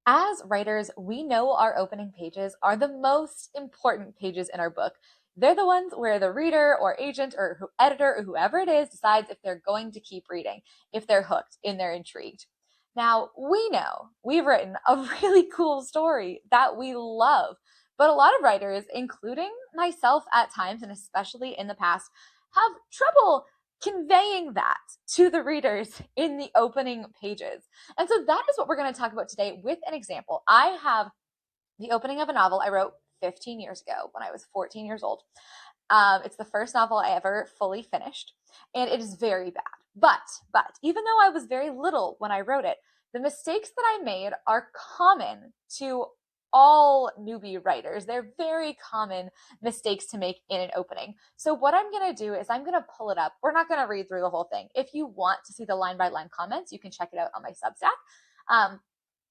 As writers, we know our opening pages are the most important pages in our book. They're the ones where the reader or agent or editor or whoever it is decides if they're going to keep reading, if they're hooked and they're intrigued. Now, we know we've written a really cool story that we love, but a lot of writers, including myself at times and especially in the past, have trouble conveying that to the readers in the opening pages. And so that is what we're going to talk about today with an example. I have the opening of a novel I wrote 15 years ago when I was 14 years old. It's the first novel I ever fully finished, and it is very bad. But even though I was very little when I wrote it, the mistakes that I made are common to all newbie writers. They're very common mistakes to make in an opening. So what I'm going to do is I'm going to pull it up. We're not going to read through the whole thing. If you want to see the line by line comments, you can check it out on my Substack.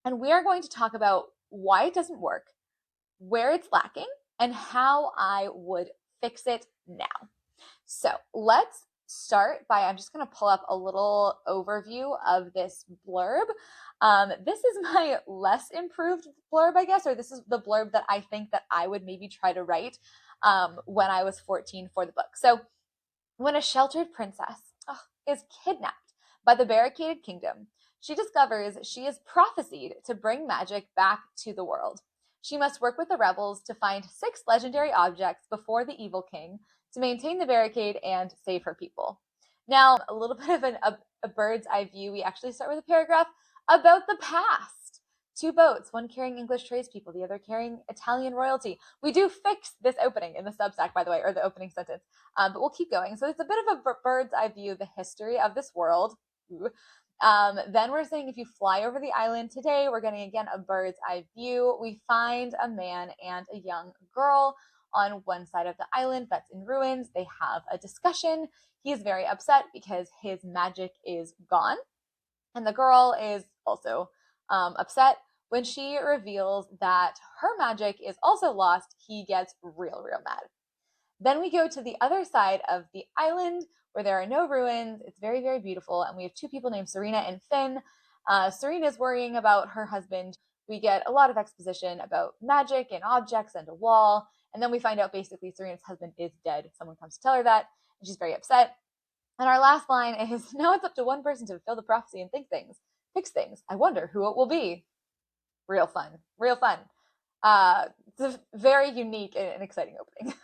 And we are going to talk about why it doesn't work, where it's lacking, and how I would fix it now. So let's start by, I'm just going to pull up a little overview of this blurb. This is my less improved blurb, I guess, or this is the blurb that I think that I would maybe try to write when I was 14 for the book. So when a sheltered princess is kidnapped by the barricaded kingdom, she discovers she is prophesied to bring magic back to the world. She must work with the rebels to find 6 legendary objects before the evil king to maintain the barricade and save her people. Now, a little bit of a bird's eye view. We actually start with a paragraph about the past. 2 boats, one carrying English tradespeople, the other carrying Italian royalty. We do fix this opening in the Substack, by the way, or the opening sentence, but we'll keep going. So it's a bit of a bird's eye view, the history of this world. Then we're saying if you fly over the island today, we're getting again a bird's eye view. We find a man and a young girl on one side of the island that's in ruins. They have a discussion. He is very upset because his magic is gone. And the girl is also upset. When she reveals that her magic is also lost, he gets real mad. Then we go to the other side of the island where there are no ruins. It's very, very beautiful. And we have 2 people named Serena and Finn. Serena is worrying about her husband. We get a lot of exposition about magic and objects and a wall. And then we find out basically Serena's husband is dead. Someone comes to tell her that, and she's very upset. And our last line is, now it's up to one person to fulfill the prophecy and fix things. I wonder who it will be. Real fun. It's a very unique and exciting opening.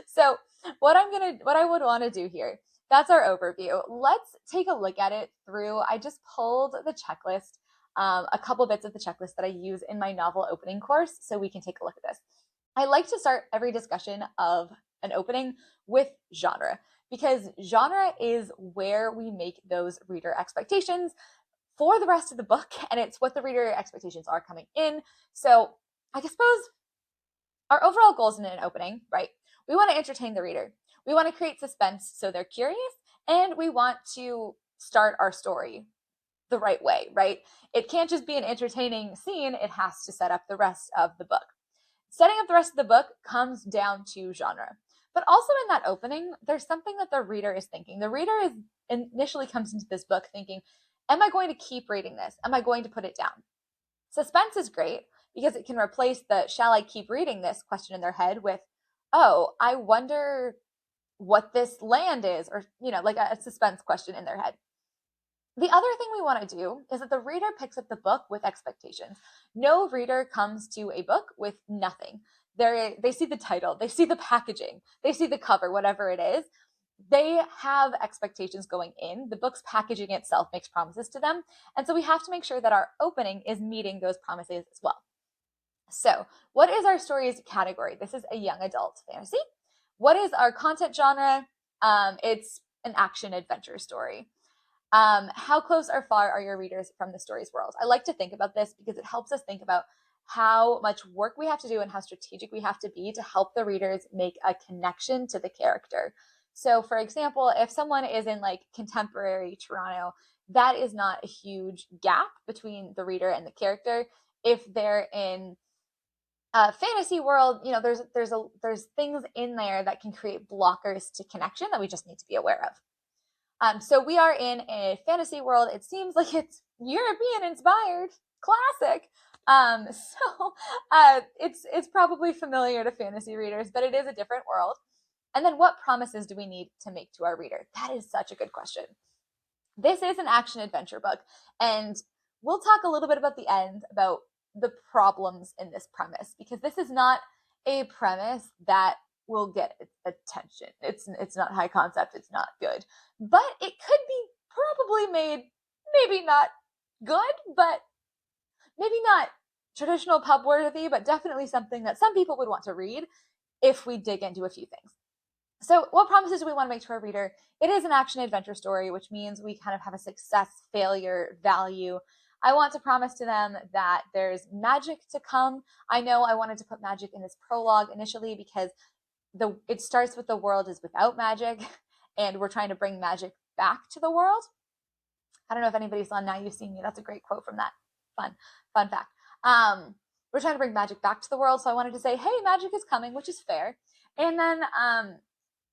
So what I would want to do here, that's our overview. Let's take a look at it through. I just pulled the checklist, a couple bits of the checklist that I use in my novel opening course, so we can take a look at this. I like to start every discussion of an opening with genre, because genre is where we make those reader expectations for the rest of the book, and it's what the reader expectations are coming in. So I suppose our overall goals in an opening, right? We want to entertain the reader. We want to create suspense so they're curious, and we want to start our story the right way, right? It can't just be an entertaining scene. It has to set up the rest of the book. Setting up the rest of the book comes down to genre. But also in that opening, there's something that the reader is thinking. The reader initially comes into this book thinking, am I going to keep reading this? Am I going to put it down? Suspense is great because it can replace the shall I keep reading this question in their head with, oh, I wonder what this land is, or, like a suspense question in their head. The other thing we want to do is that the reader picks up the book with expectations. No reader comes to a book with nothing. They see the title, they see the packaging, they see the cover, whatever it is. They have expectations going in. The book's packaging itself makes promises to them. And so we have to make sure that our opening is meeting those promises as well. So what is our story's category? This is a young adult fantasy. What is our content genre? It's an action adventure story. How close or far are your readers from the story's world? I like to think about this because it helps us think about how much work we have to do and how strategic we have to be to help the readers make a connection to the character. So for example, if someone is in like contemporary Toronto, that is not a huge gap between the reader and the character. If they're in a fantasy world, there's things in there that can create blockers to connection that we just need to be aware of. So we are in a fantasy world. It seems like it's European inspired, classic. It's probably familiar to fantasy readers, but it is a different world. And then what promises do we need to make to our reader? That is such a good question. This is an action adventure book, and we'll talk a little bit about the end about the problems in this premise, because this is not a premise that will get attention. It's not high concept, it's not good. But it could be probably made, maybe not good, but maybe not traditional pub worthy, but definitely something that some people would want to read if we dig into a few things. So what promises do we want to make to our reader? It is an action adventure story, which means we kind of have a success, failure, value. I want to promise to them that there's magic to come. I know I wanted to put magic in this prologue initially because it starts with the world is without magic, and we're trying to bring magic back to the world. I don't know if anybody saw Now You See Me. That's a great quote from that. Fun fact. We're trying to bring magic back to the world, so I wanted to say, hey, magic is coming, which is fair. And then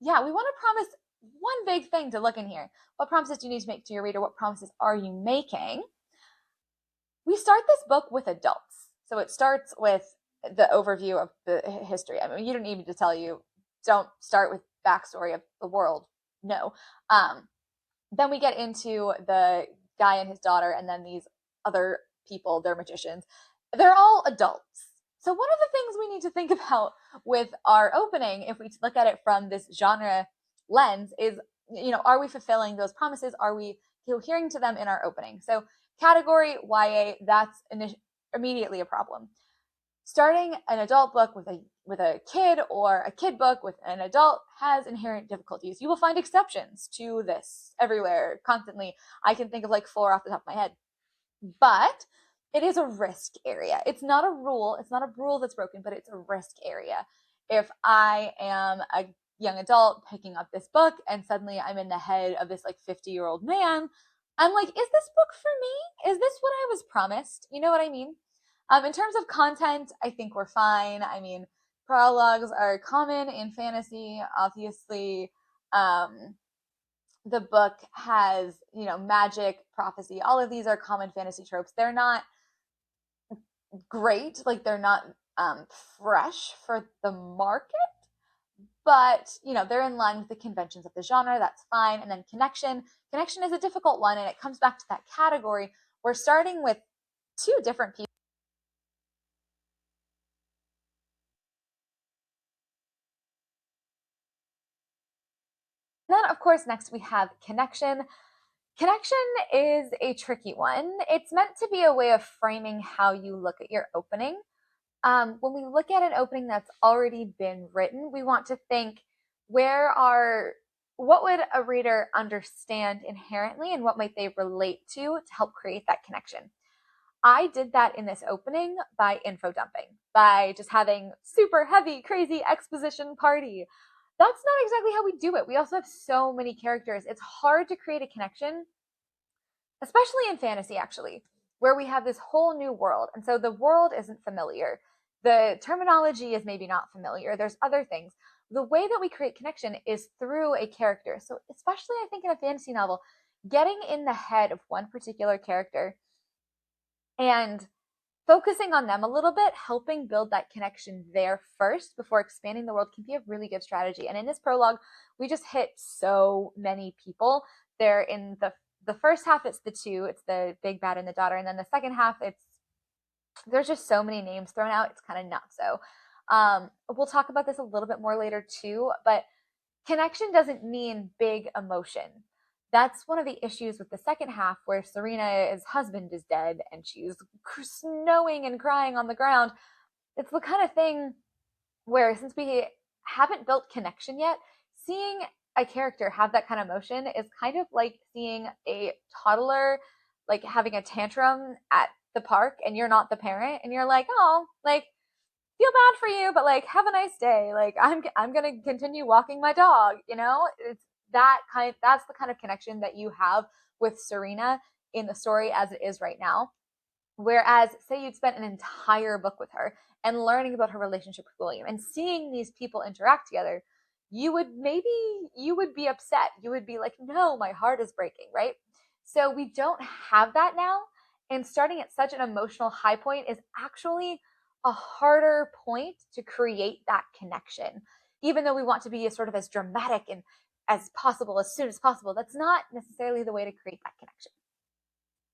yeah, we want to promise one big thing to look in here. What promises do you need to make to your reader? What promises are you making? We start this book with adults. So it starts with the overview of the history. I mean, you don't need me to tell you, don't start with backstory of the world. No. Then we get into the guy and his daughter, and then these other people, they're magicians. They're all adults. So one of the things we need to think about with our opening, if we look at it from this genre lens, is, are we fulfilling those promises? Are we adhering to them in our opening? So category YA, that's immediately a problem. Starting an adult book with a kid, or a kid book with an adult, has inherent difficulties. You will find exceptions to this everywhere, constantly. I can think of like 4 off the top of my head. But it is a risk area. It's not a rule. It's not a rule that's broken, but it's a risk area. If I am a young adult picking up this book and suddenly I'm in the head of this like 50-year-old man, I'm like, is this book for me? Is this what I was promised? You know what I mean? In terms of content, I think we're fine. I mean, prologues are common in fantasy. Obviously, the book has, magic, prophecy. All of these are common fantasy tropes. They're not great, like they're not fresh for the market, but they're in line with the conventions of the genre. That's fine. And then connection is a difficult one, and it comes back to that category. We're starting with 2 different people. And then, of course, next we have connection. Connection is a tricky one. It's meant to be a way of framing how you look at your opening. When we look at an opening that's already been written, we want to think, what would a reader understand inherently, and what might they relate to help create that connection? I did that in this opening by info dumping, by just having super heavy, crazy exposition party. That's not exactly how we do it. We also have so many characters. It's hard to create a connection, especially in fantasy, actually, where we have this whole new world. And so the world isn't familiar. The terminology is maybe not familiar. There's other things. The way that we create connection is through a character. So especially, I think, in a fantasy novel, getting in the head of one particular character and focusing on them a little bit, helping build that connection there first before expanding the world, can be a really good strategy. And in this prologue, we just hit so many people. They're in the first half, it's the 2, it's the big bad and the daughter. And then the second half, there's just so many names thrown out. It's kind of not so. We'll talk about this a little bit more later too, but connection doesn't mean big emotion. That's one of the issues with the second half, where Serena's husband is dead and she's snowing and crying on the ground. It's the kind of thing where, since we haven't built connection yet, seeing a character have that kind of emotion is kind of like seeing a toddler like having a tantrum at the park, and you're not the parent, and you're like, oh, like, feel bad for you, but like, have a nice day. Like, I'm gonna continue walking my dog. It's that's the kind of connection that you have with Serena in the story as it is right now. Whereas, say you'd spent an entire book with her and learning about her relationship with William and seeing these people interact together, you would be upset. You would be like, no, my heart is breaking, right? So we don't have that now. And starting at such an emotional high point is actually a harder point to create that connection. Even though we want to be as sort of as dramatic and as possible as soon as possible, that's not necessarily the way to create that connection.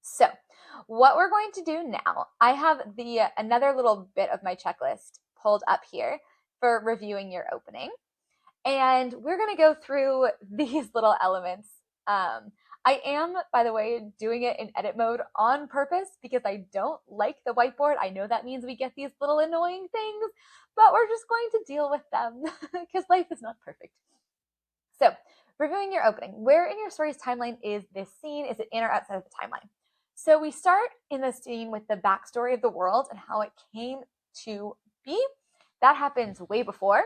So what we're going to do now, I have another little bit of my checklist pulled up here for reviewing your opening. And we're going to go through these little elements. I am, by the way, doing it in edit mode on purpose because I don't like the whiteboard. I know that means we get these little annoying things, but we're just going to deal with them because life is not perfect. So, reviewing your opening, where in your story's timeline is this scene? Is it in or outside of the timeline? So we start in the scene with the backstory of the world and how it came to be. That happens way before.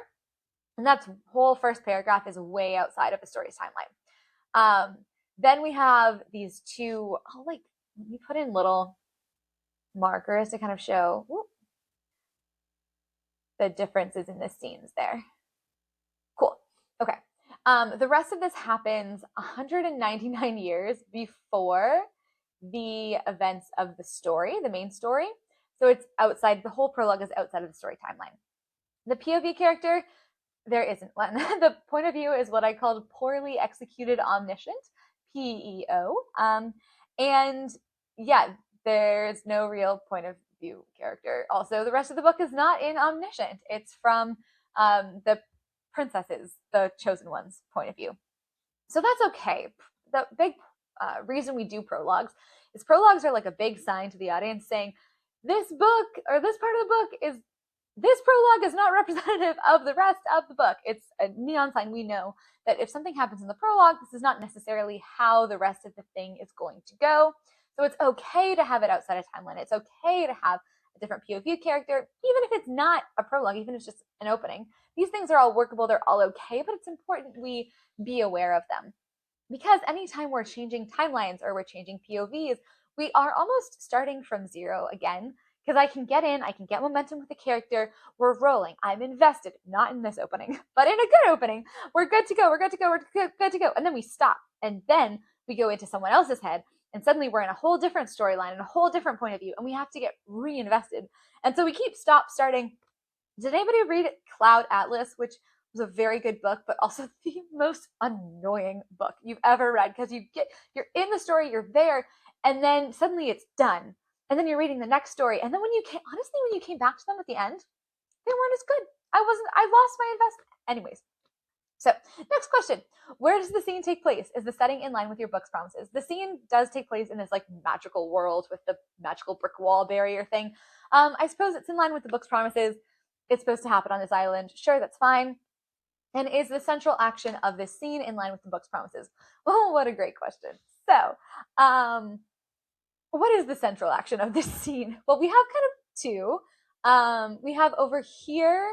And that whole first paragraph is way outside of the story's timeline. Then we have these two, let me put in little markers to kind of show the differences in the scenes there. Cool. Okay. The rest of this happens 199 years before the events of the story, the main story. So it's outside, the whole prologue is outside of the story timeline. The POV character, there isn't one. The point of view is what I called poorly executed omniscient, PEO. And yeah, there's no real point of view character. Also, the rest of the book is not in omniscient. It's from the princesses, the chosen ones' point of view. So that's okay. The big reason we do prologues is prologues are like a big sign to the audience saying, this book or this part of the book is, this prologue is not representative of the rest of the book. It's a neon sign. We know that if something happens in the prologue, this is not necessarily how the rest of the thing is going to go. So it's okay to have it outside of timeline. It's okay to have a different POV character, even if it's not a prologue, even if it's just an opening. These things are all workable. They're all okay, but it's important we be aware of them. Because anytime we're changing timelines or we're changing POVs, we are almost starting from zero again. Because I can get in, I can get momentum with the character, we're rolling, I'm invested, not in this opening, but in a good opening, we're good to go, we're good to go, we're good to go, and then we stop, and then we go into someone else's head, and suddenly we're in a whole different storyline and a whole different point of view, and we have to get reinvested. And so we keep starting. Did anybody read Cloud Atlas, which was a very good book, but also the most annoying book you've ever read? Because you're in the story, you're there, and then suddenly it's done. And then you're reading the next story. And then when you came back to them at the end, they weren't as good. I lost my investment. Anyways. So next question, where does the scene take place? Is the setting in line with your book's promises? The scene does take place in this like magical world with the magical brick wall barrier thing. I suppose it's in line with the book's promises. It's supposed to happen on this island. Sure, that's fine. And is the central action of this scene in line with the book's promises? Oh, what a great question. So, what is the central action of this scene? Well, we have kind of two. We have over here,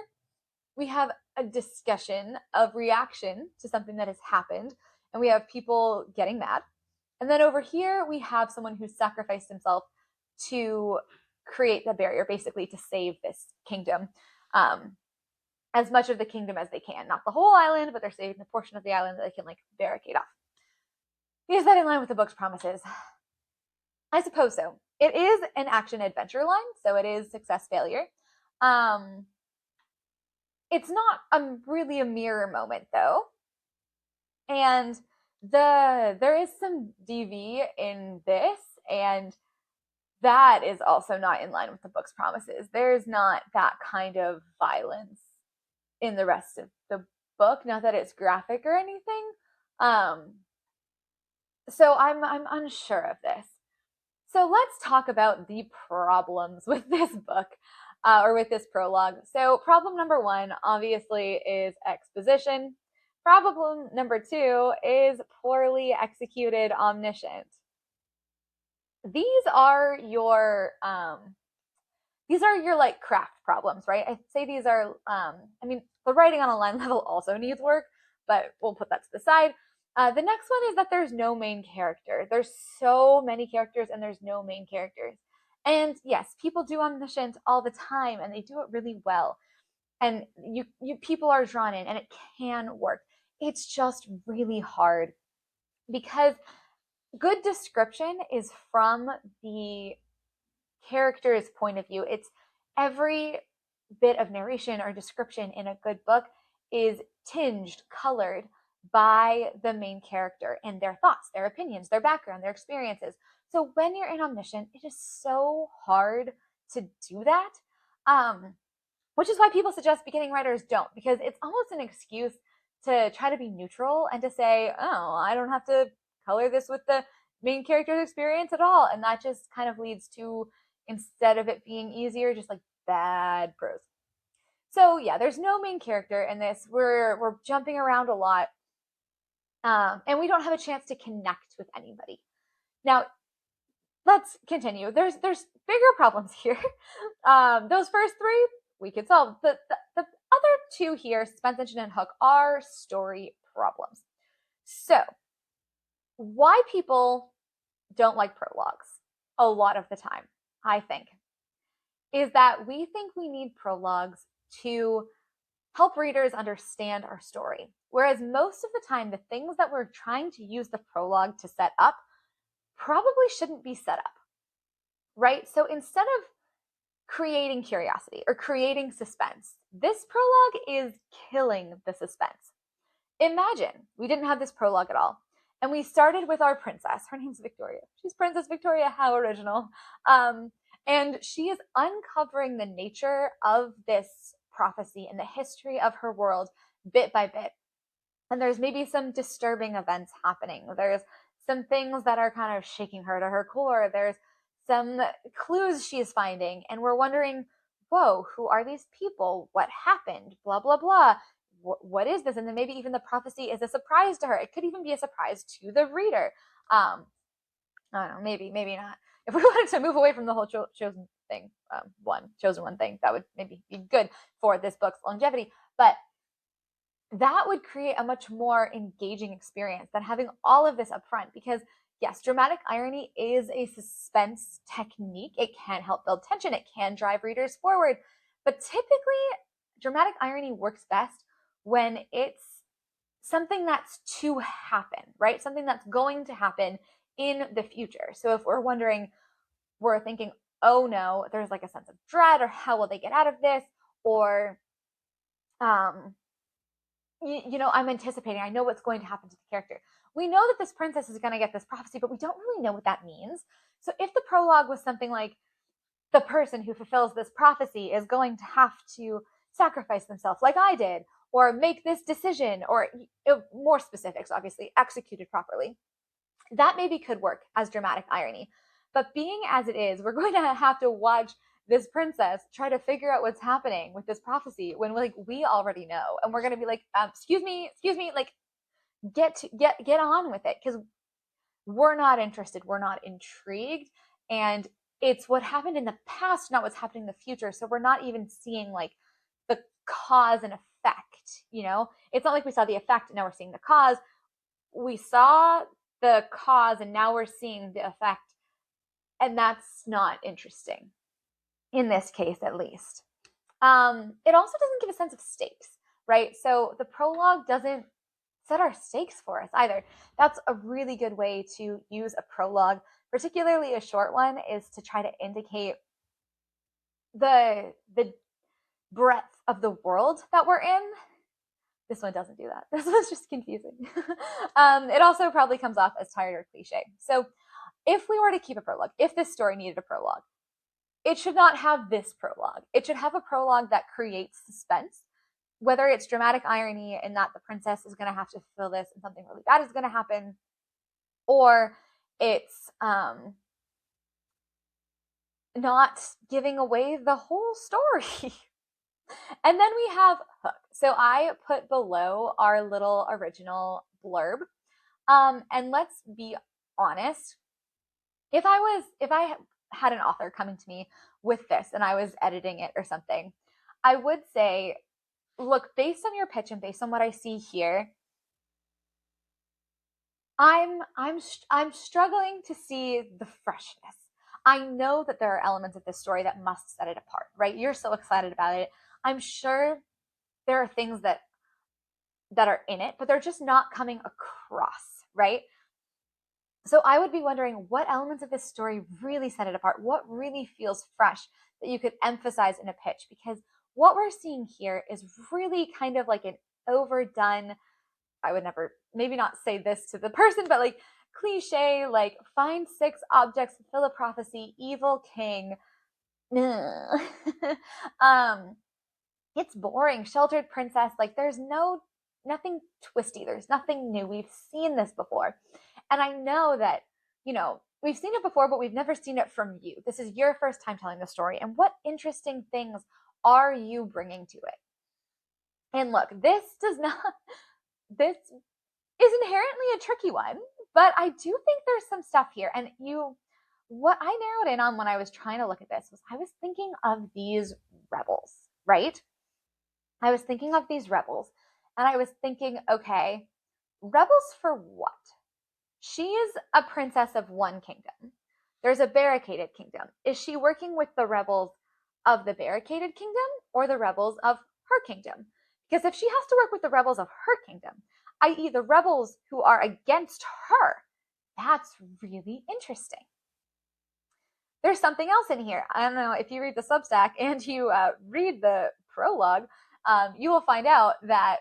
we have a discussion of reaction to something that has happened, and we have people getting mad. And then over here, we have someone who sacrificed himself to create the barrier, basically to save this kingdom. As much of the kingdom as they can. Not the whole island, but they're saving the portion of the island that they can like barricade off. Is that in line with the book's promises? I suppose so. It is an action-adventure line, so it is success-failure. It's not really a mirror moment, though. And there is some DV in this, and that is also not in line with the book's promises. There's not that kind of violence in the rest of the book. Not that it's graphic or anything. So I'm unsure of this. So let's talk about the problems with this book, or with this prologue. So problem number one, obviously, is exposition. Problem number two is poorly executed omniscient. These are your like craft problems, right? I'd say these are, the writing on a line level also needs work, but we'll put that to the side. The next one is that there's no main character. There's so many characters and there's no main characters. And yes, people do omniscient all the time and they do it really well. And you people are drawn in and it can work. It's just really hard because Good description is from the character's point of view. It's every bit of narration or description in a good book is tinged, colored by the main character and their thoughts, their opinions, their background, their experiences. So when you're in omniscient, it is so hard to do that. Which is why people suggest beginning writers don't, because it's almost an excuse to try to be neutral and to say, oh, I don't have to color this with the main character's experience at all. And that just kind of leads to, instead of it being easier, just like bad prose. So yeah, there's no main character in this. We're jumping around a lot, and we don't have a chance to connect with anybody. Now, let's continue. There's bigger problems here. Those first three we could solve. The other two here, suspense engine and hook, are story problems. So why people don't like prologues a lot of the time, I think, is that we think we need prologues to help readers understand our story. Whereas most of the time, the things that we're trying to use the prologue to set up probably shouldn't be set up, right? So instead of creating curiosity or creating suspense, this prologue is killing the suspense. Imagine we didn't have this prologue at all, and we started with our princess. Her name's Victoria. She's Princess Victoria. How original. And she is uncovering the nature of this prophecy and the history of her world bit by bit. And there's maybe some disturbing events happening. There's some things that are kind of shaking her to her core. There's some clues she's finding, and we're wondering, whoa, who are these people? What happened? Blah, blah, blah. What is this? And then maybe even the prophecy is a surprise to her. It could even be a surprise to the reader. I don't know, maybe not. If we wanted to move away from the whole chosen thing, chosen one thing, that would maybe be good for this book's longevity. But that would create a much more engaging experience than having all of this up front. Because yes, dramatic irony is a suspense technique. It can help build tension. It can drive readers forward. But typically, dramatic irony works best when it's something that's to happen, right? Something that's going to happen in the future. So if we're wondering, we're thinking, oh no, there's like a sense of dread, or how will they get out of this? Or, I'm anticipating, I know what's going to happen to the character. We know that this princess is going to get this prophecy, but we don't really know what that means. So if the prologue was something like, the person who fulfills this prophecy is going to have to sacrifice themselves like I did, or make this decision, or more specifics, obviously, executed properly, that maybe could work as dramatic irony. But being as it is, we're going to have to watch this princess try to figure out what's happening with this prophecy when we already know, and we're going to be like, excuse me, like get on with it, because we're not interested, we're not intrigued, and it's what happened in the past, not what's happening in the future. So we're not even seeing like the cause and effect. It's not like we saw the effect and now we're seeing the cause. We saw the cause and now we're seeing the effect, and that's not interesting in this case, at least. It also doesn't give a sense of stakes, right? So the prologue doesn't set our stakes for us either. That's a really good way to use a prologue, particularly a short one, is to try to indicate the breadth of the world that we're in. This one doesn't do that. This one's just confusing. It also probably comes off as tired or cliche. So if we were to keep a prologue, if this story needed a prologue, it should not have this prologue. It should have a prologue that creates suspense, whether it's dramatic irony in that the princess is going to have to fulfill this and something really bad is going to happen, or it's not giving away the whole story. And then we have hook. So I put below our little original blurb. And let's be honest, if I had an author coming to me with this and I was editing it or something, I would say, look, based on your pitch and based on what I see here, I'm struggling to see the freshness. I know that there are elements of this story that must set it apart, right? You're so excited about it. I'm sure there are things that are in it, but they're just not coming across, right? So I would be wondering what elements of this story really set it apart, what really feels fresh that you could emphasize in a pitch, because what we're seeing here is really kind of like an overdone, I would never, maybe not say this to the person, but like cliche, like find 6 objects, fulfill a prophecy, evil king. It's boring. Sheltered princess, like there's nothing twisty. There's nothing new. We've seen this before. And I know that, we've seen it before, but we've never seen it from you. This is your first time telling the story. And what interesting things are you bringing to it? And look, this is inherently a tricky one, but I do think there's some stuff here. And what I narrowed in on when I was trying to look at this was I was thinking of these rebels, right? I was thinking of these rebels, and I was thinking, okay, rebels for what? She is a princess of one kingdom. There's a barricaded kingdom. Is she working with the rebels of the barricaded kingdom or the rebels of her kingdom? Because if she has to work with the rebels of her kingdom, i.e. the rebels who are against her, that's really interesting. There's something else in here. I don't know if you read the Substack and you read the prologue, you will find out that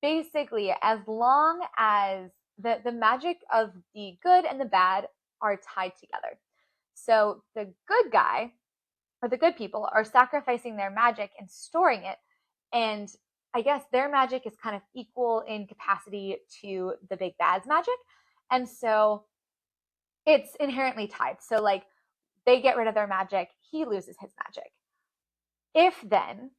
basically as long as the magic of the good and the bad are tied together. So the good guy or the good people are sacrificing their magic and storing it. And I guess their magic is kind of equal in capacity to the big bad's magic. And so it's inherently tied. So like they get rid of their magic, he loses his magic. If then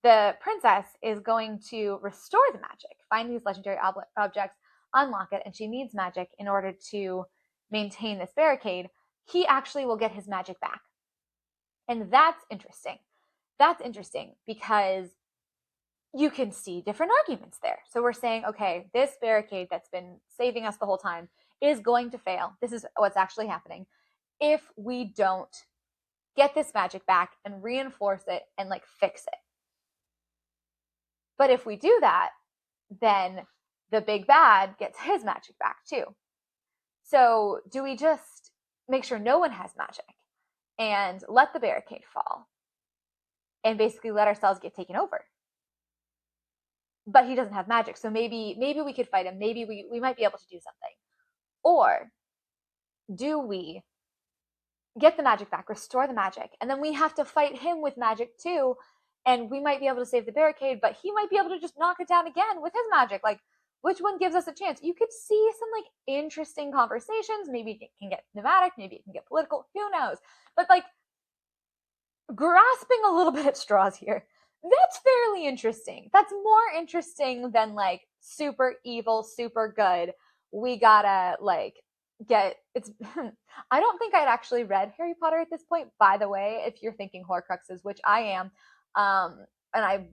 the princess is going to restore the magic, find these legendary objects, unlock it, and she needs magic in order to maintain this barricade, he actually will get his magic back. And that's interesting. That's interesting because you can see different arguments there. So we're saying, okay, this barricade that's been saving us the whole time is going to fail. This is what's actually happening if we don't get this magic back and reinforce it and like fix it. But if we do that, then the big bad gets his magic back too. So do we just make sure no one has magic and let the barricade fall and basically let ourselves get taken over? But he doesn't have magic, so maybe we could fight him. Maybe we might be able to do something. Or do we get the magic back, restore the magic, and then we have to fight him with magic too, and we might be able to save the barricade, but he might be able to just knock it down again with his magic. Like, which one gives us a chance? You could see some like interesting conversations. Maybe it can get thematic, maybe it can get political, who knows? But like grasping a little bit at straws here, that's fairly interesting. That's more interesting than like super evil, super good. We gotta like get it's I don't think I'd actually read Harry Potter at this point, by the way, if you're thinking Horcruxes, which I am. And I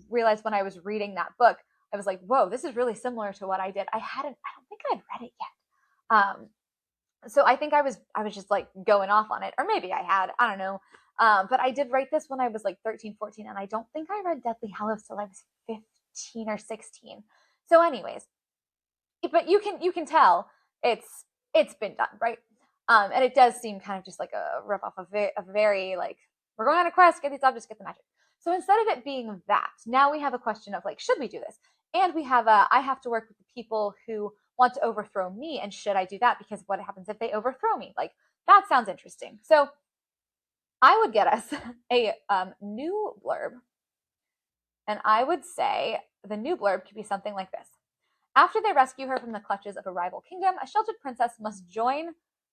realized when I was reading that book, I was like, whoa, this is really similar to what I did. I don't think I'd read it yet. So I think I was just like going off on it, or maybe I had, I don't know. But I did write this when I was like 13, 14, and I don't think I read Deathly Hallows till I was 15 or 16. So anyways, but you can tell it's been done, right? And it does seem kind of just like a rip off of a very like, we're going on a quest, get these objects, get the magic. So instead of it being that, now we have a question of like, should we do this? And we have I have to work with the people who want to overthrow me, and should I do that? Because what happens if they overthrow me? Like, that sounds interesting. So I would get us a new blurb, and I would say the new blurb could be something like this. After they rescue her from the clutches of a rival kingdom, a sheltered princess must join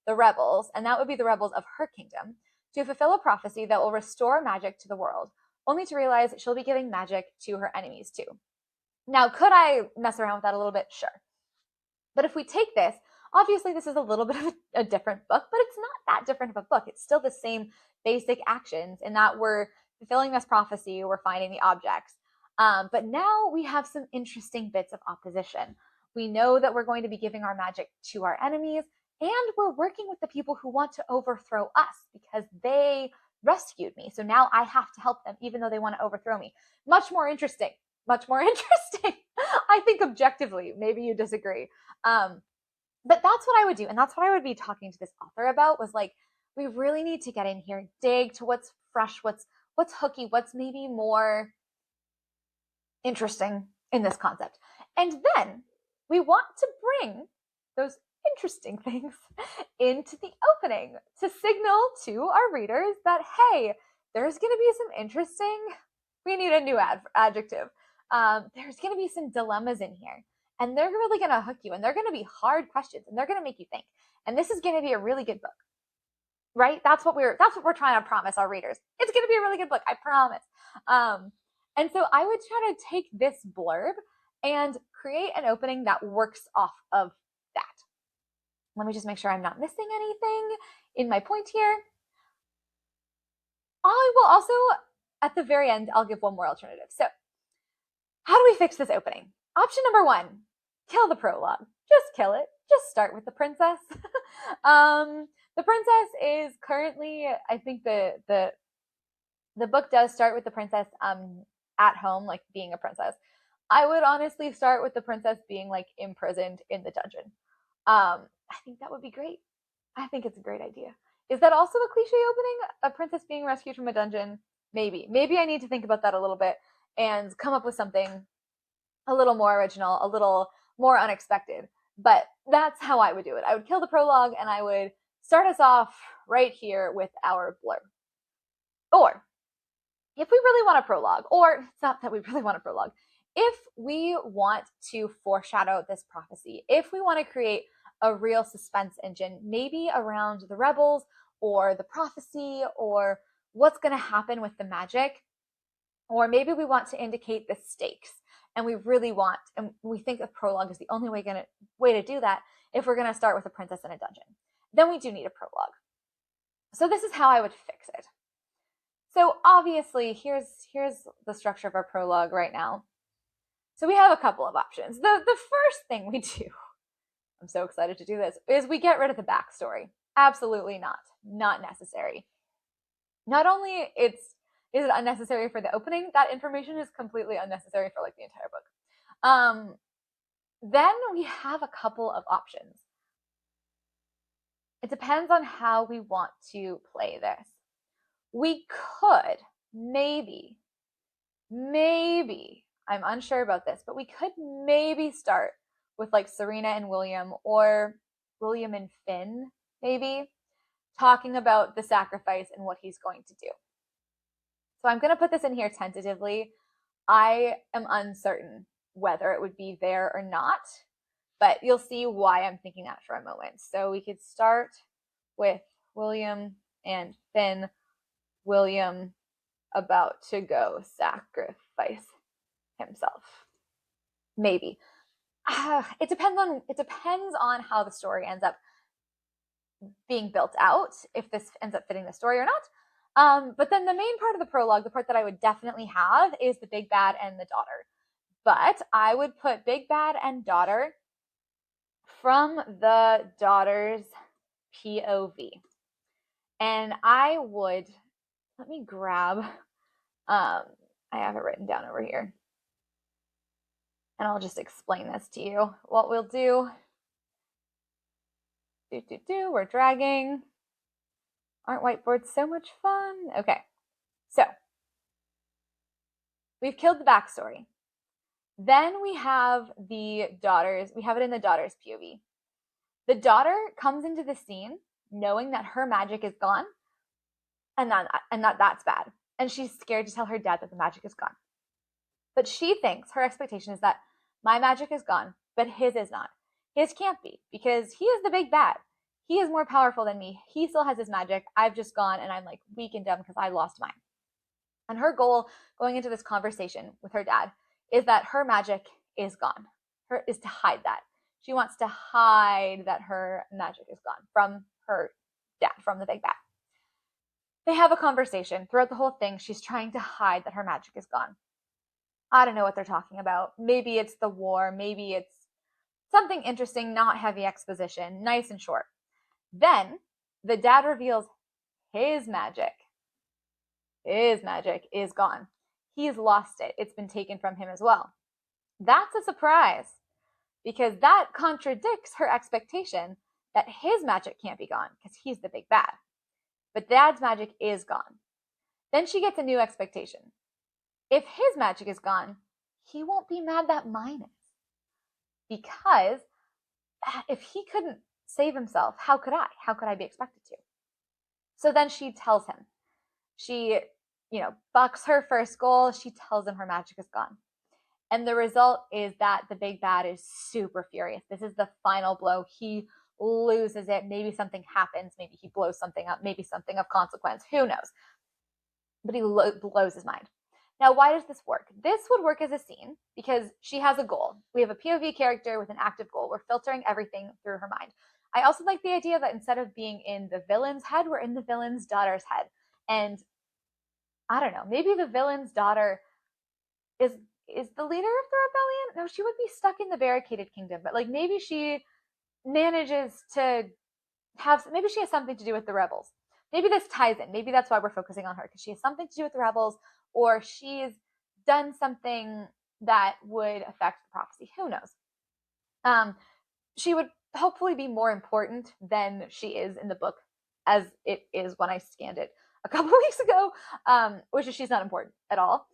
the rebels, and that would be the rebels of her kingdom, to fulfill a prophecy that will restore magic to the world, only to realize she'll be giving magic to her enemies too. Now, could I mess around with that a little bit? Sure. But if we take this, obviously this is a little bit of a different book, but it's not that different of a book. It's still the same basic actions in that we're fulfilling this prophecy, we're finding the objects. But now we have some interesting bits of opposition. We know that we're going to be giving our magic to our enemies, and we're working with the people who want to overthrow us because they rescued me. So now I have to help them, even though they want to overthrow me. Much more interesting. Much more interesting. I think objectively, maybe you disagree. But that's what I would do. And that's what I would be talking to this author about, was like, we really need to get in here, dig to what's fresh, what's hooky, what's maybe more interesting in this concept. And then we want to bring those interesting things into the opening to signal to our readers that, hey, there's going to be some interesting, we need a new adjective. There's going to be some dilemmas in here, and they're really going to hook you, and they're going to be hard questions, and they're going to make you think. And this is going to be a really good book, right? That's what we're trying to promise our readers. It's going to be a really good book, I promise. And so I would try to take this blurb and create an opening that works off of that. Let me just make sure I'm not missing anything in my point here. I will also, at the very end, I'll give one more alternative. So how do we fix this opening? Option number 1, kill the prologue. Just kill it. Just start with the princess. The princess is currently, I think the book does start with the princess at home, like being a princess. I would honestly start with the princess being like imprisoned in the dungeon. I think that would be great. I think it's a great idea. Is that also a cliche opening? A princess being rescued from a dungeon? Maybe. Maybe I need to think about that a little bit and come up with something a little more original, a little more unexpected. But that's how I would do it. I would kill the prologue and I would start us off right here with our blurb. Or if we really want a prologue, or it's not that we really want a prologue, if we want to foreshadow this prophecy, if we want to create a real suspense engine, maybe around the rebels or the prophecy or what's going to happen with the magic, or maybe we want to indicate the stakes, and we really want, and we think a prologue is the only way to do that if we're going to start with a princess in a dungeon, then we do need a prologue. So this is how I would fix it. So obviously, here's the structure of our prologue right now. So we have a couple of options. The first thing we do, I'm so excited to do this, is we get rid of the backstory. Absolutely not necessary. Not only is it unnecessary for the opening, that information is completely unnecessary for like the entire book. Then we have a couple of options. It depends on how we want to play this. We could maybe, I'm unsure about this, but we could maybe start with like Serena and William, or William and Finn, maybe, talking about the sacrifice and what he's going to do. So I'm going to put this in here tentatively. I am uncertain whether it would be there or not, but you'll see why I'm thinking that for a moment. So we could start with William and Finn. William about to go sacrifice himself. Maybe. It depends on how the story ends up being built out, if this ends up fitting the story or not. But then the main part of the prologue, the part that I would definitely have, is the big bad and the daughter. But I would put big bad and daughter from the daughter's POV. And I would, let me grab, I have it written down over here. And I'll just explain this to you. What we'll do, we're dragging. Aren't whiteboards so much fun? Okay, so we've killed the backstory. Then we have the daughters, we have it in the daughter's POV. The daughter comes into the scene knowing that her magic is gone, and that's bad. And she's scared to tell her dad that the magic is gone. But she thinks, her expectation is that my magic is gone, but his is not. His can't be, because he is the big bad. He is more powerful than me. He still has his magic. I've just gone and I'm like weak and dumb because I lost mine. And her goal going into this conversation with her dad is that her magic is gone. Is to hide that. She wants to hide that her magic is gone from her dad, from the big bad. They have a conversation. Throughout the whole thing, she's trying to hide that her magic is gone. I don't know what they're talking about. Maybe it's the war. Maybe it's something interesting, not heavy exposition, nice and short. Then the dad reveals his magic. His magic is gone. He's lost it. It's been taken from him as well. That's a surprise, because that contradicts her expectation that his magic can't be gone because he's the big bad. But Dad's magic is gone. Then she gets a new expectation. If his magic is gone, he won't be mad that mine is. Because if he couldn't save himself, how could I? How could I be expected to? So then she tells him. She, bucks her first goal. She tells him her magic is gone. And the result is that the big bad is super furious. This is the final blow. He loses it. Maybe something happens. Maybe he blows something up. Maybe something of consequence. Who knows? But he blows his mind. Now, why does this work? This would work as a scene because she has a goal. We have a POV character with an active goal. We're filtering everything through her mind. I also like the idea that instead of being in the villain's head, we're in the villain's daughter's head. And I don't know, maybe the villain's daughter is the leader of the rebellion? No, she would be stuck in the barricaded kingdom, but like maybe she manages to maybe she has something to do with the rebels. Maybe this ties in. Maybe that's why we're focusing on her, because she has something to do with the rebels, or she's done something that would affect the prophecy. Who knows? She would hopefully be more important than she is in the book, as it is when I scanned it a couple weeks ago, which is she's not important at all.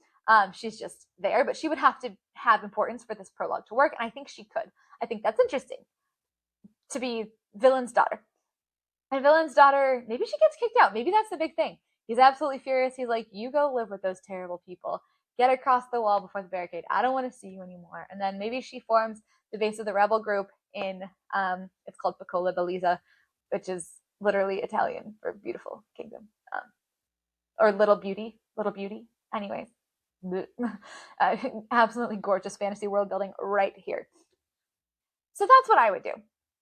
She's just there, but she would have to have importance for this prologue to work, and I think she could. I think that's interesting, to be villain's daughter. And villain's daughter, maybe she gets kicked out. Maybe that's the big thing. He's absolutely furious. He's like, you go live with those terrible people. Get across the wall before the barricade. I don't want to see you anymore. And then maybe she forms the base of the rebel group in, it's called Piccola Bellezza, which is literally Italian for beautiful kingdom. Or little beauty. Anyways, absolutely gorgeous fantasy world building right here. So that's what I would do.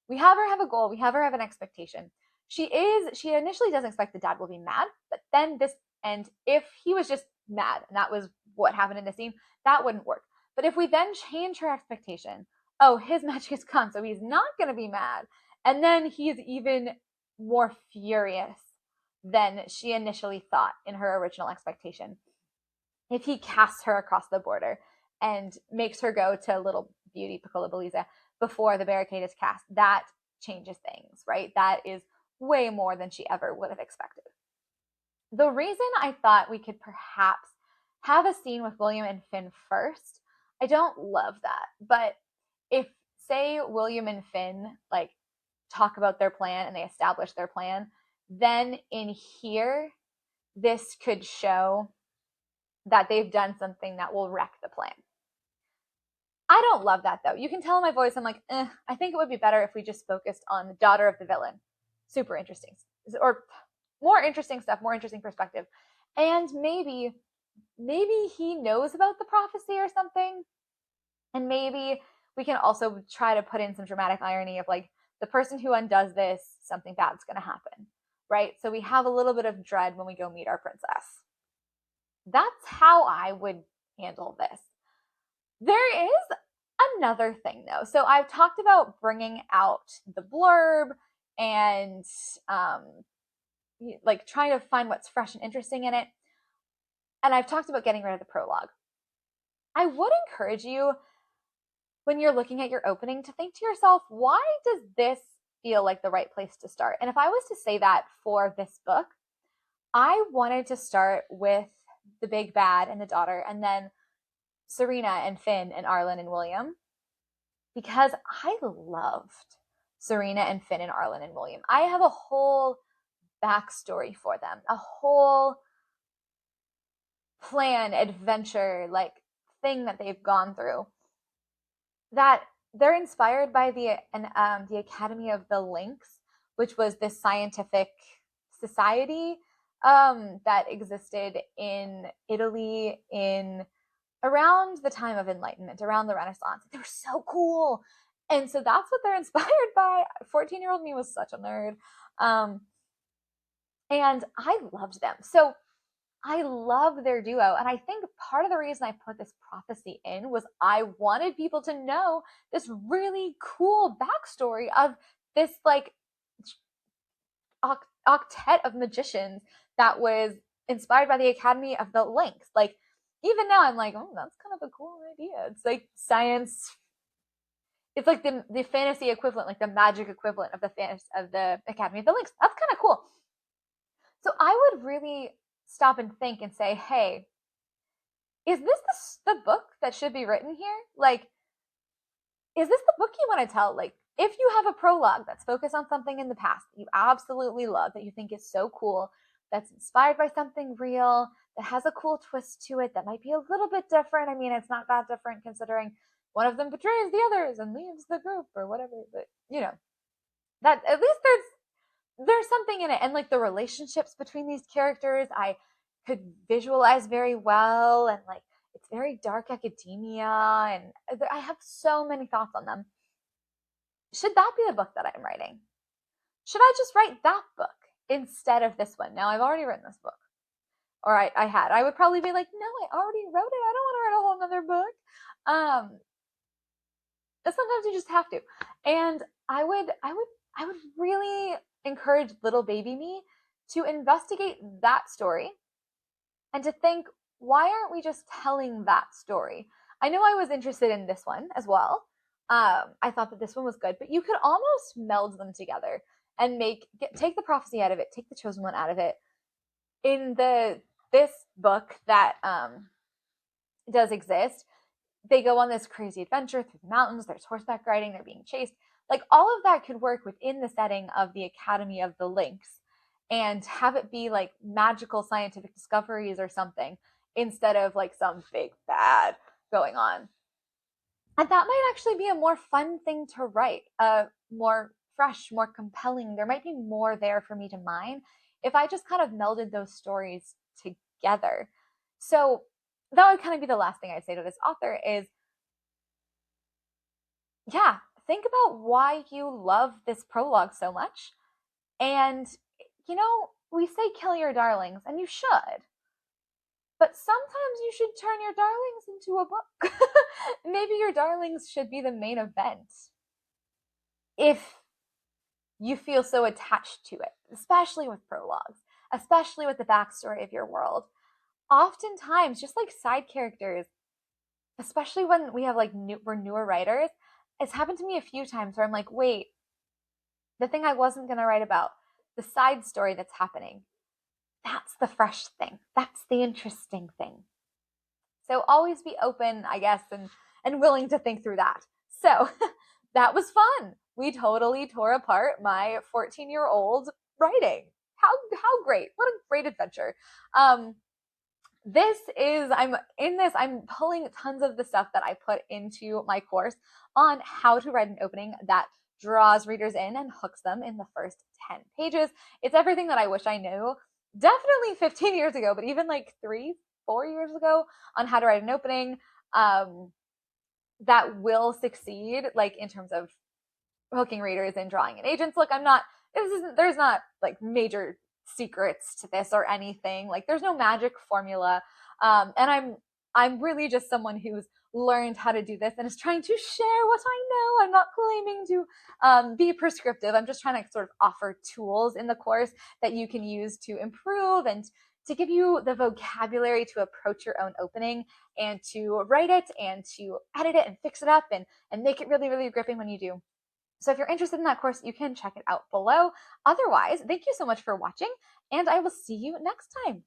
We have her have a goal. We have her have an expectation. She initially doesn't expect the dad will be mad, but then and if he was just mad, and that was what happened in the scene, that wouldn't work. But if we then change her expectation, oh, his magic is gone, so he's not going to be mad. And then he's even more furious than she initially thought in her original expectation. If he casts her across the border and makes her go to little beauty Piccola Bellezza before the barricade is cast, that changes things, right? That is way more than she ever would have expected. The reason I thought we could perhaps have a scene with William and Finn first, I don't love that. But if, say, William and Finn like talk about their plan and they establish their plan, then in here, this could show that they've done something that will wreck the plan. I don't love that, though. You can tell in my voice, I'm like, I think it would be better if we just focused on the daughter of the villain. Super interesting. Or more interesting stuff, more interesting perspective. And maybe he knows about the prophecy or something. And maybe we can also try to put in some dramatic irony of like, the person who undoes this, something bad's going to happen, right? So we have a little bit of dread when we go meet our princess. That's how I would handle this. There is another thing, though. So I've talked about bringing out the blurb and like trying to find what's fresh and interesting in it. And I've talked about getting rid of the prologue. I would encourage you, when you're looking at your opening, to think to yourself, why does this feel like the right place to start? And if I was to say that for this book, I wanted to start with the big bad and the daughter, and then Serena and Finn and Arlen and William, because I loved Serena and Finn and Arlen and William. I have a whole backstory for them, a whole plan, adventure, like thing that they've gone through, that they're inspired by the Academy of the Lynx, which was this scientific society that existed in Italy in around the time of Enlightenment, around the Renaissance. They were so cool. And so that's what they're inspired by. 14-year-old me was such a nerd. And I loved them. So I love their duo. And I think part of the reason I put this prophecy in was I wanted people to know this really cool backstory of this like octet of magicians that was inspired by the Academy of the Lynx. Like, even now I'm like, oh, that's kind of a cool idea. It's like science it's like the fantasy equivalent, like the magic equivalent of the Academy of the Links. That's kind of cool. So I would really stop and think and say, hey, is this the book that should be written here? Like, is this the book you want to tell? Like, if you have a prologue that's focused on something in the past that you absolutely love, that you think is so cool, that's inspired by something real, that has a cool twist to it, that might be a little bit different. I mean, it's not that different considering one of them betrays the others and leaves the group or whatever, but that at least there's something in it. And like the relationships between these characters, I could visualize very well, and like it's very dark academia, and I have so many thoughts on them. Should that be the book that I'm writing? Should I just write that book instead of this one? Now I've already written this book, or I would probably be like, no, I already wrote it. I don't want to write a whole nother book. Sometimes you just have to. And I would really encourage little baby me to investigate that story and to think, why aren't we just telling that story? I know I was interested in this one as well. I thought that this one was good, but you could almost meld them together and take the prophecy out of it, take the chosen one out of it. In this book that does exist, they go on this crazy adventure through the mountains. There's horseback riding. They're being chased. Like, all of that could work within the setting of the Academy of the Links and have it be like magical scientific discoveries or something instead of like some big bad going on. And that might actually be a more fun thing to write, more fresh, more compelling. There might be more there for me to mine if I just kind of melded those stories together. So that would kind of be the last thing I'd say to this author is, yeah, think about why you love this prologue so much. And, we say kill your darlings, and you should. But sometimes you should turn your darlings into a book. Maybe your darlings should be the main event if you feel so attached to it, especially with prologues, especially with the backstory of your world. Oftentimes, just like side characters, especially when we have like we're newer writers, it's happened to me a few times where I'm like, wait, the thing I wasn't going to write about, the side story that's happening, that's the fresh thing. That's the interesting thing. So always be open, I guess, and willing to think through that. So that was fun. We totally tore apart my 14-year-old writing. How great. What a great adventure. I'm pulling tons of the stuff that I put into my course on how to write an opening that draws readers in and hooks them in the first 10 pages. It's everything that I wish I knew, definitely 15 years ago, but even like 3-4 years ago, on how to write an opening that will succeed, like in terms of hooking readers and drawing in agents. Look, there's not like major secrets to this or anything. Like, there's no magic formula. And I'm really just someone who's learned how to do this and is trying to share what I know. I'm not claiming to be prescriptive. I'm just trying to sort of offer tools in the course that you can use to improve and to give you the vocabulary to approach your own opening and to write it and to edit it and fix it up and make it really, really gripping when you do. So if you're interested in that course, you can check it out below. Otherwise, thank you so much for watching, and I will see you next time.